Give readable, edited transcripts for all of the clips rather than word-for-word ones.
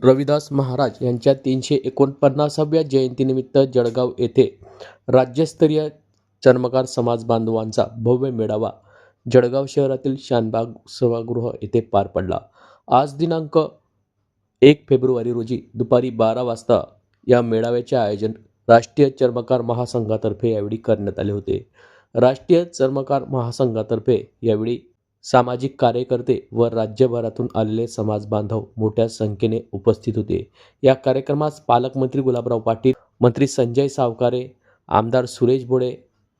रविदास महाराज यांच्या 349व्या जयंतीनिमित्त जळगाव येथे राज्यस्तरीय चर्मकार समाज बांधवांचा भव्य मेळावा जळगाव शहरातील शानबाग सभागृह येथे पार पडला। आज दिनांक 1 फेब्रुवारी रोजी दुपारी 12 वाजता या मेळाव्याचे आयोजन राष्ट्रीय चर्मकार महासंघातर्फे यावेळी करण्यात आले होते। राष्ट्रीय चर्मकार महासंघातर्फे यावेळी सामाजिक कार्यकर्ते व राज्यभरातून आलेले समाज बांधव मोठ्या संख्येने उपस्थित होते। या कार्यक्रमास पालकमंत्री गुलाबराव पाटील, मंत्री संजय सावकारे, आमदार सुरेश भोळे,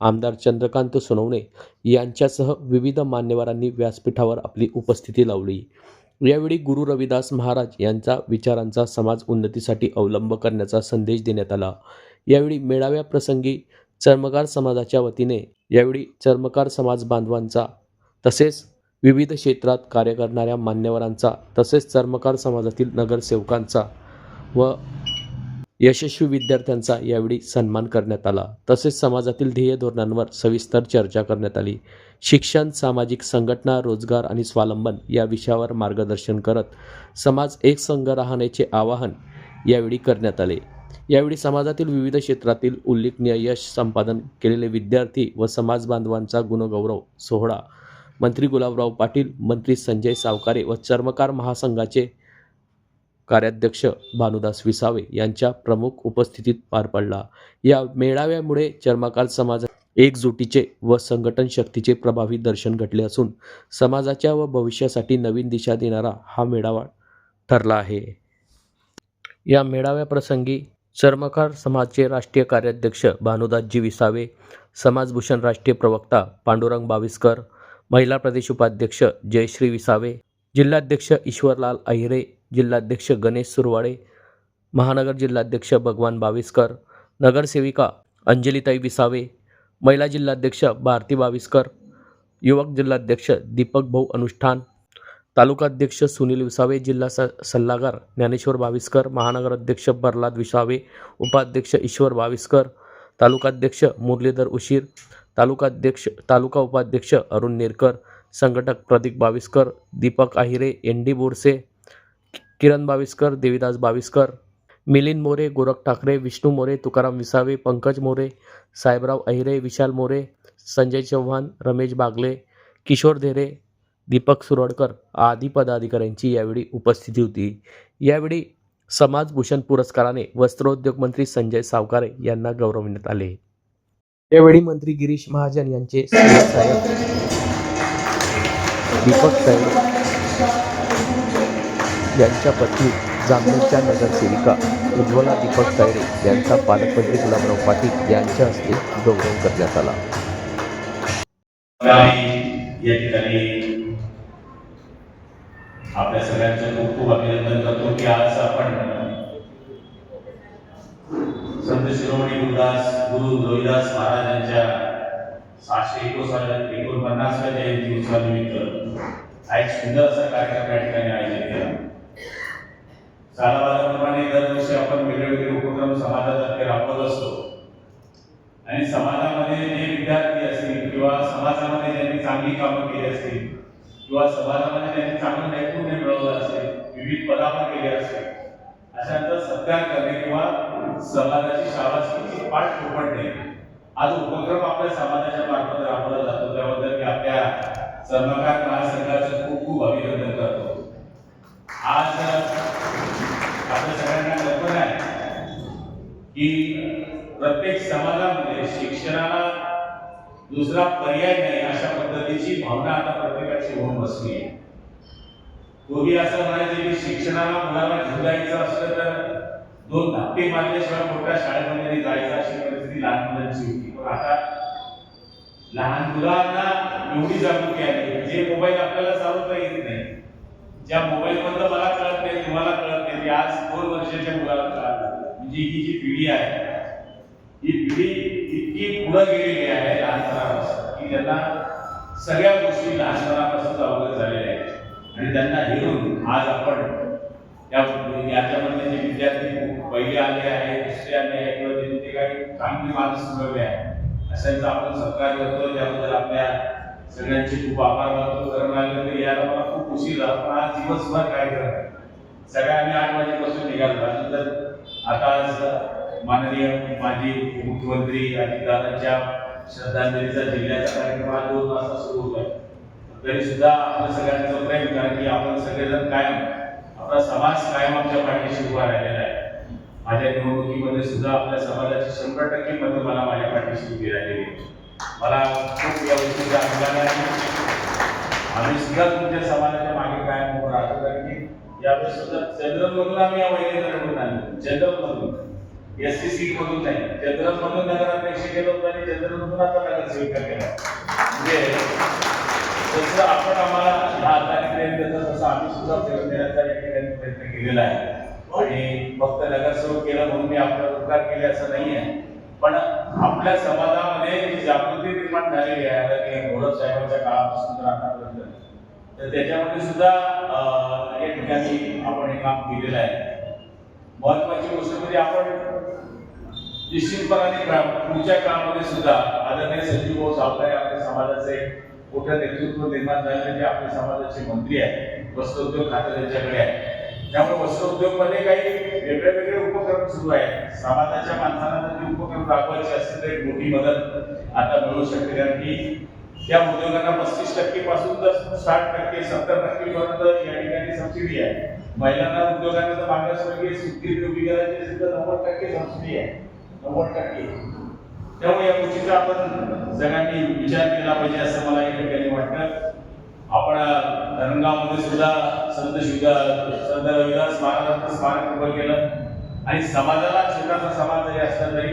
आमदार चंद्रकांत सोनवणे यांच्यासह विविध मान्यवरांनी व्यासपीठावर आपली उपस्थिती लावली। यावेळी गुरु रविदास महाराज यांचा विचारांचा समाज उन्नतीसाठी अवलंब करण्याचा संदेश देण्यात आला। यावेळी मेळाव्याप्रसंगी चर्मकार समाजाच्या वतीने यावेळी चर्मकार समाज बांधवांचा तसेच विविध क्षेत्रात कार्य करणाऱ्या मान्यवरांचा तसेच चर्मकार समाजातील नगरसेवकांचा व यशस्वी विद्यार्थ्यांचा यावेळी सन्मान करण्यात आला। तसेच समाजातील ध्येय धोरणांवर सविस्तर चर्चा करण्यात आली। शिक्षण, सामाजिक संघटना, रोजगार आणि स्वावलंबन या विषयावर मार्गदर्शन करत समाज एकसंघ राहण्याचे आवाहन यावेळी करण्यात आले। यावेळी समाजातील विविध क्षेत्रातील उल्लेखनीय यश संपादन केलेले विद्यार्थी व समाज बांधवांचा गुणगौरव सोहळा मंत्री गुलाबराव पाटील, मंत्री संजय सावकारे व चर्मकार महासंघाचे कार्याध्यक्ष भानुदास विसावे यांच्या प्रमुख उपस्थितीत पार पडला। या मेळाव्यामुळे चर्मकार समाज एकजुटीचे व संघटन शक्तीचे प्रभावी दर्शन घडले असून समाजाच्या व भविष्यासाठी नवीन दिशा देणारा हा मेळावा ठरला आहे। या मेळाव्याप्रसंगी चर्मकार समाजचे राष्ट्रीय कार्याध्यक्ष भानुदासजी विसावे, समाजभूषण राष्ट्रीय प्रवक्ता पांडुरंग बाविस्कर, महिला प्रदेश उपाध्यक्ष जयश्री विसावे, जिल्हाध्यक्ष ईश्वरलाल अहिरे, जिल्हाध्यक्ष गणेश सुरवाडे, महानगर जिल्हाध्यक्ष भगवान बाविस्कर, नगरसेविका अंजलीताई विसावे, महिला जिल्हाध्यक्ष भारती बाविस्कर, युवक जिल्हाध्यक्ष दीपक भाऊ अनुष्ठान, तालुकाध्यक्ष सुनील विसावे, जिल्हा सल्लागार ज्ञानेश्वर बाविस्कर, महानगर अध्यक्ष प्रल्हाद विसावे, उपाध्यक्ष ईश्वर बाविस्कर, तालुकाध्यक्ष मुरलीधर उशीर, तालुका उपाध्यक्ष अरुण नेरकर, संघटक प्रदीप बाविस्कर, दीपक आहिरे, एनडी बोरसे, किरण बाविस्कर, देवीदास बाविस्कर, मिलिंद मोरे, गोरख ठाकरे, विष्णू मोरे, तुकाराम विसावे, पंकज मोरे, साहेबराव अहिरे, विशाल मोरे, संजय चव्हाण, रमेश बागले, किशोर धेरे, दीपक सुरडकर आदी पदाधिकाऱ्यांची यावेळी उपस्थिती होती। यावेळी समाजभूषण पुरस्काराने वस्त्रोद्योग मंत्री संजय सावकारे यांना गौरवण्यात आले। यावेळी मंत्री गिरीश महाजन यांचे सहाय्यक दीपक साहेब यांच्या पत्नी जामनेरच्या नगरसेविका उज्ज्वला दीपक सायरे यांचा पालकमंत्री गुलाबराव पाटील यांच्या हस्ते गौरव करण्यात आला। या ठिकाणी आपल्या सगळ्यांचं खूप खूप अभिनंदन करतो की आज आपण संत शिरोमणी गुरु रविदास महाराज यांच्या 649व्या जयंती उत्सवानिमित्त एक सुंदर असा कार्यक्रम या ठिकाणी आयोजित केला। सालाबादाप्रमाणे दरवर्षी आपण वेगवेगळे उपक्रम समाजातर्फे राबवत असतो आणि समाजामध्ये जे विद्यार्थी असतील किंवा समाजामध्ये ज्यांनी चांगली कामं केली असतील किंवा समाजामध्ये ज्यांनी चांगलं नैपुण्य मिळवलं असेल, विविध पदावर केले असतील, अशांचा सत्कार करणे किंवा समाजाची शाबासकीची पाठ ठोपटणे आज उपक्रम आपल्या समाजाच्या मार्फत राबवला जातो। त्याबद्दल मी आपल्या चर्मकार महासंघाचं खूप खूप अभिनंदन करतो। आज आपल्या सगळ्यांना कल्पना आहे की प्रत्येक समाजामध्ये शिक्षणाला दुसरा पर्याय नाही अशा पद्धतीची भावना आता प्रत्येकाची होऊन बसली आहे। पूर्वी असं म्हणायचे की शिक्षणाला मुलाला घेऊन जायचं असलं तर 2 धापे मारल्याशिवाय मोठ्या शाळेमध्ये जायचं अशी परिस्थिती लहान मुलांची होती। पण आता लहान मुलांना एवढी जागृती आली जे मोबाईल आपल्याला चालवता येत नाही, ज्या मोबाईल मधलं मला कळत नाही, तुम्हाला कळत नाही, ते आज 2 वर्षाच्या मुलाला कळत। म्हणजे ही जी पिढी आहे ही पिढी इतकी पुढे गेलेली आहे लहानपणापासून की त्यांना सगळ्या गोष्टी लहानपणापासून अवगत झालेल्या आहेत आणि त्यांना हेरून आज आपण याच्यामध्ये जे विद्यार्थी पहिले आले आहेत, दुसरे आले आहेत किंवा त्यांचे काही चांगले मार्क्स मिळवले आहेत अशांचा आपण सत्कार करतो। त्याबद्दल आपल्या सगळ्यांचे खूप आभार मानतो। कारण यायला मला खूप उशीर झाला, पण आज दिवसभर काय करत सगळ्यांनी 8 वाजेपासून निघालो. अजून तर आता आज माननीय माजी मुख्यमंत्री अजितदादांच्या श्रद्धांजलीचा जिल्ह्याचा कार्यक्रम आज 2 वाजता सुरू होत आहे. तरी सुद्धा आपलं सगळ्यांचं प्रेम, कारण की आपण सगळेजण कायम, आपला समाज कायम आमच्या पाठीशी उभा राहिलेला आहे. माझ्या निवडणुकीमध्ये सुद्धा आपल्या समाजाची 100% मतं मला माझ्या पाठीशी उभी राहिलेली आहे. मला खूप या गोष्टीचा अभिमान आहे. आम्ही सुद्धा तुमच्या समाजाच्या मागे कायम उभं राहतो, कारण की यावेळेस सुद्धा जनरलमधून आम्ही या महिलेला निवडून आणलो. जनरलमधून, SC सीटमधून नाही, जनरलमधून नगराध्यक्ष केलं होतं आणि जनरलमधून आता नगरसेविका केला. म्हणजे जसं आपण आम्हाला ह्या हाताने प्रेम देतो तसं आम्ही सुद्धा प्रेम देण्याचा या ठिकाणी प्रयत्न केलेला आहे. आणि फक्त नगरसेवक केलं म्हणून मी आपला उपकार केले असं नाही आहे, पण आपल्या समाजामध्ये जी जागृती निर्माण झालेली आहे आदरणीय घोडप साहेबांच्या काळापासून तर आतापर्यंत, तर त्याच्यामध्ये सुद्धा या ठिकाणी आपण हे काम केलेलं आहे. महत्वाची गोष्ट म्हणजे आपण निश्चितपणाने पुढच्या काळामध्ये सुद्धा आदरणीय संजीव भाऊ सावकारे आपल्या समाजाचे मोठं नेतृत्व निर्माण झालेले जे आपल्या समाजाचे मंत्री आहेत, वस्त्रोद्योग खाते त्यांच्याकडे आहे. त्यामुळे वस्त्रोद्योग मध्ये काही वेगळे उपक्रम सुरू आहेत. समाजाच्या माणसांना जर ते उपक्रम राबवायचे असतील तर एक मोठी मदत आता मिळू शकते, कारण की त्या उद्योगांना 35% पासून तर 60%, 70% पर्यंत या ठिकाणी सबसिडी आहे. महिलांना उद्योगांना तर मागासवर्गीय सुट्टी उभी करायची असेल तर 90% सबसिडी आहे, 90%. त्यामुळे या गोष्टीचा आपण सगळ्यांनी विचार केला पाहिजे असं मला या ठिकाणी वाटतं. आपण धरणगावमध्ये सुद्धा संत रविदास महाराजांचं स्मारक उभं केलं आणि समाजाला, छोटासा समाज जरी असला तरी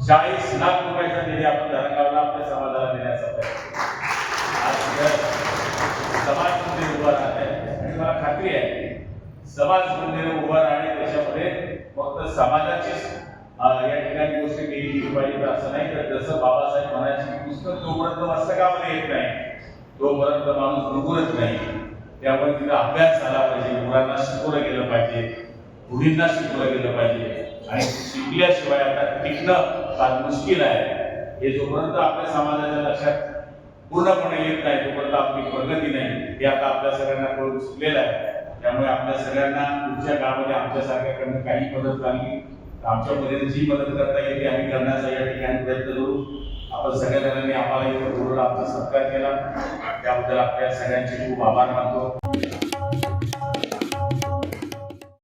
40 लाख रुपयाचा निधी आपण धरणगावला आपल्या समाजाला देण्याचा प्रयत्न. आज समाज मंदिर उभं राहत आहे आणि मला खात्री आहे समाज मंदिर उभं राहणे त्याच्यामध्ये फक्त समाजाचीच या ठिकाणी गोष्ट केली पाहिजे असं नाही. तर जसं बाबासाहेब म्हणायचे की पुस्तक जोपर्यंत वाचकामध्ये येत नाही तोपर्यंत माणूस रुगुरत नाही. त्यामुळे तिथं अभ्यास झाला पाहिजे, मुलांना शिकवलं गेलं पाहिजे, मुलींना शिकवलं गेलं पाहिजे आणि शिकल्याशिवाय आता टिकणं फार मुश्किल आहे. हे जोपर्यंत आपल्या समाजाच्या लक्षात पूर्णपणे येत नाही तोपर्यंत आपली प्रगती नाही, हे आता आपल्या सगळ्यांना कळून चुकलेलं आहे. त्यामुळे आपल्या सगळ्यांना पुढच्या काळामध्ये आमच्यासारख्याकडनं काही मदत लागली, आमच्या पद्धतीने जी मदत करता येईल ती आम्ही करण्याचा या ठिकाणी प्रयत्न करू. आपण सगळ्या जणांनी आम्हाला इथं बोलवलं, आमचा सत्कार केला, त्याबद्दल आपल्या सगळ्यांचे खूप आभार मानतो.